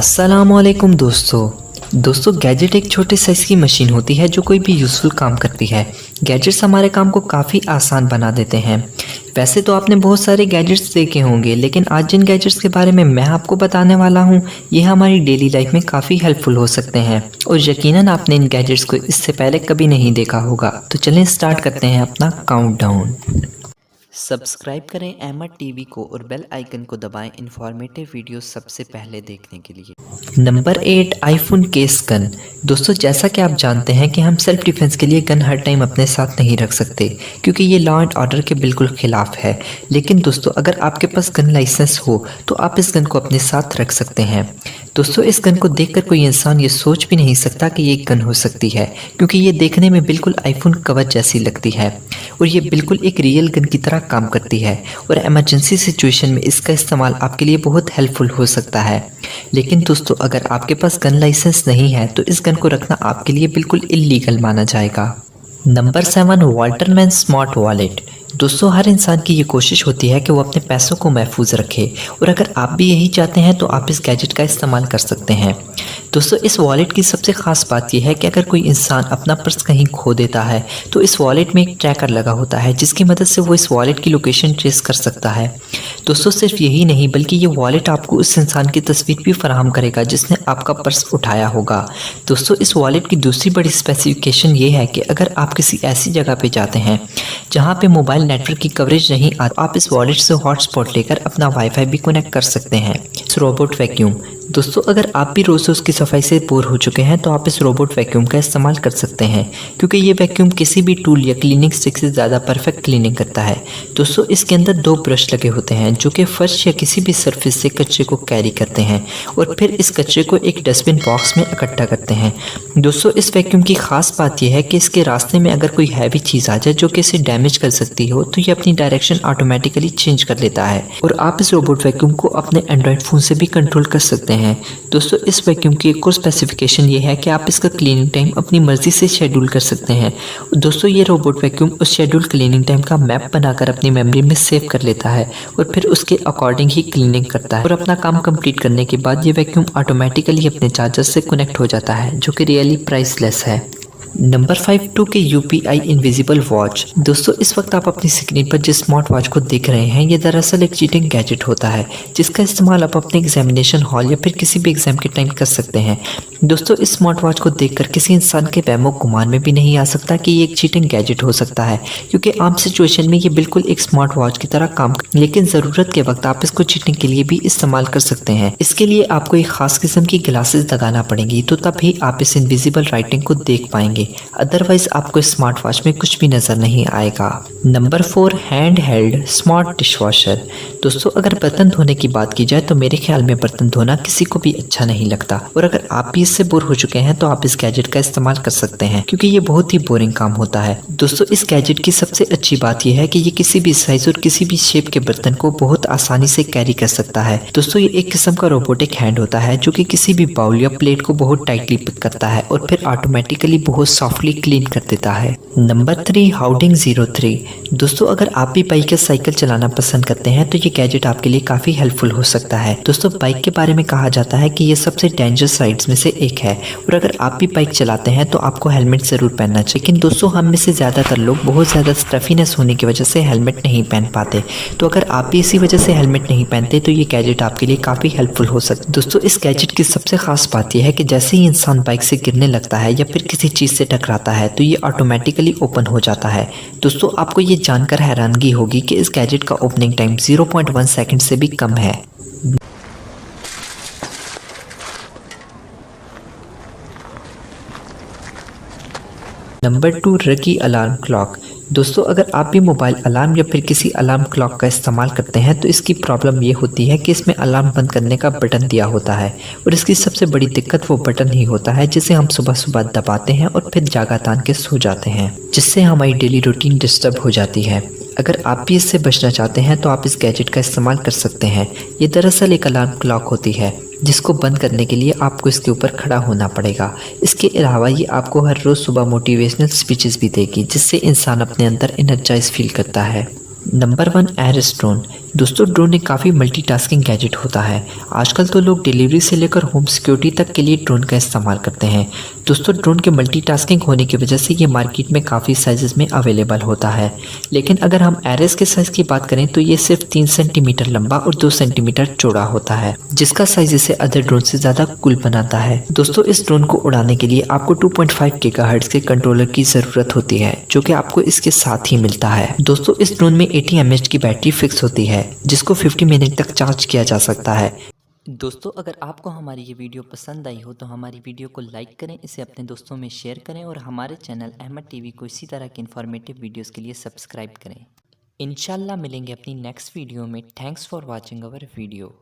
अस्सलामुअलैकुम दोस्तों गैजेट एक छोटे साइज़ की मशीन होती है जो कोई भी यूज़फुल काम करती है। गैजेट्स हमारे काम को काफ़ी आसान बना देते हैं। वैसे तो आपने बहुत सारे गैजेट्स देखे होंगे, लेकिन आज जिन गैजेट्स के बारे में मैं आपको बताने वाला हूँ ये हमारी डेली लाइफ में काफ़ी हेल्पफुल हो सकते हैं और यकीनन आपने इन गैजेट्स को इससे पहले कभी नहीं देखा होगा। तो चलें स्टार्ट करते हैं अपना काउंटडाउन। सब्सक्राइब करें अहमद टीवी को और बेल आइकन को दबाएं इन्फॉर्मेटिव वीडियोस सबसे पहले देखने के लिए। Number 8, iPhone case gun. दोस्तों जैसा कि आप जानते हैं कि हम सेल्फ डिफेंस के लिए गन हर टाइम अपने साथ नहीं रख सकते क्योंकि ये लॉ एंड ऑर्डर के बिल्कुल खिलाफ है। लेकिन दोस्तों अगर आपके पास गन लाइसेंस हो तो आप इस गन को अपने साथ रख सकते हैं। दोस्तों इस गन को देखकर कोई इंसान ये सोच भी नहीं सकता कि ये गन हो सकती है क्योंकि ये देखने में बिल्कुल आईफोन कवर जैसी लगती है और ये बिल्कुल एक रियल गन की तरह काम करती है और इमरजेंसी सिचुएशन में इसका इस्तेमाल आपके लिए बहुत हेल्पफुल हो सकता है। लेकिन दोस्तों अगर आपके पास गन लाइसेंस नहीं है तो इस गन को रखना आपके लिए बिल्कुल इल्लीगल माना जाएगा। Number 7, Walterman smart wallet. दोस्तों हर इंसान की ये कोशिश होती है कि वो अपने पैसों को महफूज रखे और अगर आप भी यही चाहते हैं तो आप इस गैजेट का इस्तेमाल कर सकते हैं। दोस्तों इस वॉलेट की सबसे ख़ास बात यह है कि अगर कोई इंसान अपना पर्स कहीं खो देता है तो इस वॉलेट में एक ट्रैकर लगा होता है जिसकी मदद से वो इस वॉलेट की लोकेशन ट्रेस कर सकता है। दोस्तों सिर्फ यही नहीं बल्कि ये वॉलेट आपको उस इंसान की तस्वीर भी फराहम करेगा जिसने आपका पर्स उठाया होगा। दोस्तों इस वॉलेट की दूसरी बड़ी स्पेसिफिकेशन ये है कि अगर आप किसी ऐसी जगह पे जाते हैं जहाँ पे मोबाइल नेटवर्क की कवरेज नहीं आती, आप इस वॉलेट से हॉटस्पॉट लेकर अपना वाईफाई भी कनेक्ट कर सकते हैं। Robot vacuum. दोस्तों अगर आप भी रोज़ उसकी सफाई से बोर हो चुके हैं तो आप इस रोबोट वैक्यूम का इस्तेमाल कर सकते हैं क्योंकि ये वैक्यूम किसी भी टूल या क्लीनिंग स्टिक से ज़्यादा परफेक्ट क्लीनिंग करता है। दोस्तों इसके अंदर 2 ब्रश लगे होते हैं जो कि फर्श या किसी भी सरफेस से कचरे को कैरी करते हैं और फिर इस कचरे को एक डस्टबिन बॉक्स में इकट्ठा करते हैं। दोस्तों इस वैक्यूम की खास बात यह है कि इसके रास्ते में अगर कोई हैवी चीज़ आ जाए जो कि इसे डैमेज कर सकती हो तो ये अपनी डायरेक्शन ऑटोमेटिकली चेंज कर लेता है और आप इस रोबोट वैक्यूम को अपने एंड्रॉयड फ़ोन से भी कंट्रोल कर सकते हैं। दोस्तों इस वैक्यूम की एक और स्पेसिफिकेशन ये है कि आप इसका क्लीनिंग टाइम अपनी मर्जी से शेड्यूल कर सकते हैं। दोस्तों ये रोबोट वैक्यूम उस शेड्यूल क्लीनिंग टाइम का मैप बनाकर अपनी मेमोरी में सेव कर लेता है और फिर उसके अकॉर्डिंग ही क्लीनिंग करता है और अपना काम कंप्लीट करने के बाद ये वैक्यूम ऑटोमेटिकली अपने चार्जर से कनेक्ट हो जाता है जो कि रियली प्राइसलेस है। Number 5, 2K UPI invisible watch. दोस्तों इस वक्त आप अपनी स्क्रीन पर जिस स्मार्ट वॉच को देख रहे हैं ये दरअसल एक चीटिंग गैजेट होता है जिसका इस्तेमाल आप अपने एग्जामिनेशन हॉल या फिर किसी भी एग्जाम के टाइम कर सकते हैं। दोस्तों इस स्मार्ट वॉच को देखकर किसी इंसान के वहमो गुमान में भी नहीं आ सकता कि ये एक चीटिंग गैजेट हो सकता है क्योंकि आम सिचुएशन में ये बिल्कुल एक स्मार्ट वॉच की तरह काम कर, लेकिन ज़रूरत के वक्त आप इसको चीटिंग के लिए भी इस्तेमाल कर सकते हैं। इसके लिए आपको एक खास किस्म की ग्लासेस लगाना पड़ेंगी तो तभी आप इस इनविजिबल राइटिंग को देख पाएंगे, अदरवाइज आपको स्मार्ट वॉच में कुछ भी नजर नहीं आएगा। Number 4, hand held smart dishwasher. दोस्तों अगर बर्तन धोने की बात की जाए तो मेरे ख्याल में बर्तन धोना किसी को भी अच्छा नहीं लगता और अगर आप भी इससे बोर हो चुके हैं तो आप इस गैजेट का इस्तेमाल कर सकते हैं क्योंकि ये बहुत ही बोरिंग काम होता है। दोस्तों इस गैजेट की सबसे अच्छी बात यह है कि ये किसी भी साइज और किसी भी शेप के बर्तन को बहुत आसानी से कैरी कर सकता है। दोस्तों ये एक किस्म का रोबोटिक हैंड होता है जो कि किसी भी बाउल या प्लेट को बहुत टाइटली पिक करता है और फिर ऑटोमेटिकली बहुत सॉफ्टली क्लीन कर देता है। नंबर 3, हाउडिंग 03। दोस्तों अगर आप भी बाइक या साइकिल चलाना पसंद करते हैं तो ये गैजेट आपके लिए काफ़ी हेल्पफुल हो सकता है। दोस्तों बाइक के बारे में कहा जाता है कि ये सबसे डेंजरस राइड्स में से एक है और अगर आप भी बाइक चलाते हैं तो आपको हेलमेट ज़रूर पहनना चाहिए। लेकिन दोस्तों हम में से ज़्यादातर लोग बहुत ज़्यादा स्टफीनेस होने की वजह से हेलमेट नहीं पहन पाते, तो अगर आप भी इसी वजह से हेलमेट नहीं पहनते तो ये गैजेट आपके लिए काफ़ी हेल्पफुल हो सकता है। दोस्तों इस गैजेट की सबसे खास बात यह है कि जैसे ही इंसान बाइक से गिरने लगता है या फिर किसी चीज़ से टकराता है तो ये ऑटोमेटिकली ओपन हो जाता है। दोस्तों आपको ये जानकर हैरानगी होगी कि इस गैजेट का ओपनिंग टाइम 0.1 सेकंड से भी कम है। नंबर 2, रगी अलार्म क्लॉक। दोस्तों अगर आप भी मोबाइल अलार्म या फिर किसी अलार्म क्लॉक का इस्तेमाल करते हैं तो इसकी प्रॉब्लम ये होती है कि इसमें अलार्म बंद करने का बटन दिया होता है और इसकी सबसे बड़ी दिक्कत वो बटन ही होता है जिसे हम सुबह सुबह दबाते हैं और फिर जागा तान के सो जाते हैं जिससे हमारी डेली रूटीन डिस्टर्ब हो जाती है। अगर आप भी इससे बचना चाहते हैं तो आप इस गैजेट का इस्तेमाल कर सकते हैं। ये दरअसल एक अलार्म क्लॉक होती है जिसको बंद करने के लिए आपको इसके ऊपर खड़ा होना पड़ेगा। इसके अलावा ये आपको हर रोज़ सुबह मोटिवेशनल स्पीचेस भी देगी जिससे इंसान अपने अंदर एनर्जाइज फील करता है। Number 1, air stone. दोस्तों ड्रोन एक काफ़ी मल्टीटास्किंग गैजेट होता है। आजकल तो लोग डिलीवरी से लेकर होम सिक्योरिटी तक के लिए ड्रोन का इस्तेमाल करते हैं। दोस्तों ड्रोन के मल्टीटास्किंग होने की वजह से ये मार्केट में काफ़ी साइजेस में अवेलेबल होता है। लेकिन अगर हम एरेस के साइज़ की बात करें तो ये सिर्फ 3 सेंटीमीटर लंबा और 2 सेंटीमीटर चौड़ा होता है, जिसका साइज इसे अदर ड्रोन से ज़्यादा कूल बनाता है। दोस्तों इस ड्रोन को उड़ाने के लिए आपको 2.5 गीगाहर्ट्ज़ के कंट्रोलर की ज़रूरत होती है, जो कि आपको इसके साथ ही मिलता है। दोस्तों इस ड्रोन में 80 mAh की बैटरी फिक्स होती है, जिसको 50 मिनट तक चार्ज किया जा सकता है। दोस्तों अगर आपको हमारी ये वीडियो पसंद आई हो तो हमारी वीडियो को लाइक करें, इसे अपने दोस्तों में शेयर करें और हमारे चैनल अहमद टीवी को इसी तरह की इन्फॉर्मेटिव वीडियोस के लिए सब्सक्राइब करें। इंशाल्लाह मिलेंगे अपनी नेक्स्ट वीडियो में। Thanks for watching our video.